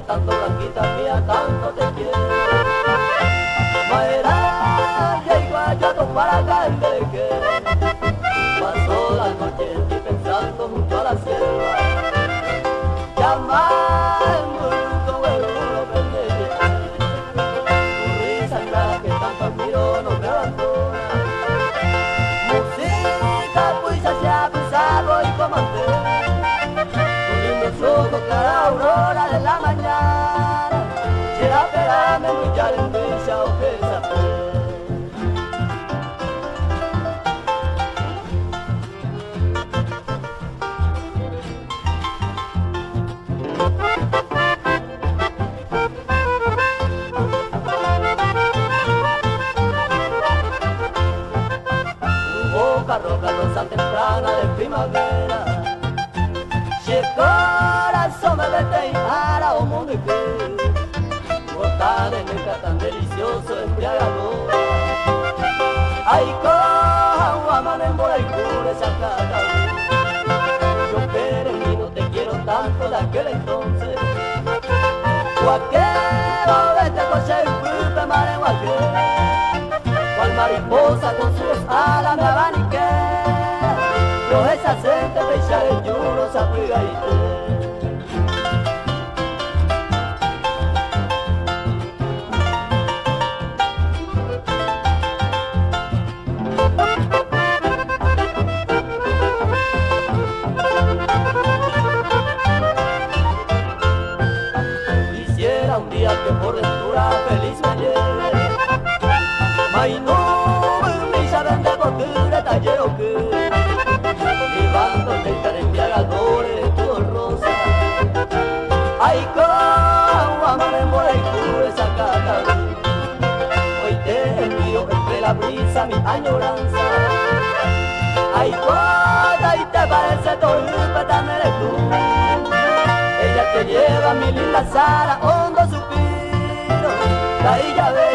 Tanto blanquita mía, tanto te quiero. Maera, ya igual ya to para caer de que pasó la noche y pensando junto a la selva. Llama el mundo el uno pendiente. Tu risa clara que tanto admiro no me abandona. Música pues hacia pisado y comandé. Ojos clara aurora de la mañana, será esperarme luchar en dicha o pensar. Tu boca roja, rosa temprana de primavera. Corazón me vete y para un mundo que botar en el tan delicioso embriagador. Ay, coja un amanembora y cura esa cara. Yo peregrino te quiero tanto de aquel entonces. Guaquero vete coche y culpe mare guaquero. Cual mariposa con sus alas me abaniqué. Esa gente de echar el lloro se aplica y quisiera un día que por ventura feliz me lleve. May no me saben de postura tallero que llevándote el embriagador de tu rosa. Ay, como amaremos el culo esa cata. Hoy te envío entre la brisa mi añoranza. Ay, cuota y te parece torpe, tan eres tú. Ella te lleva mi linda Sara, hondo suspiro. La ella ve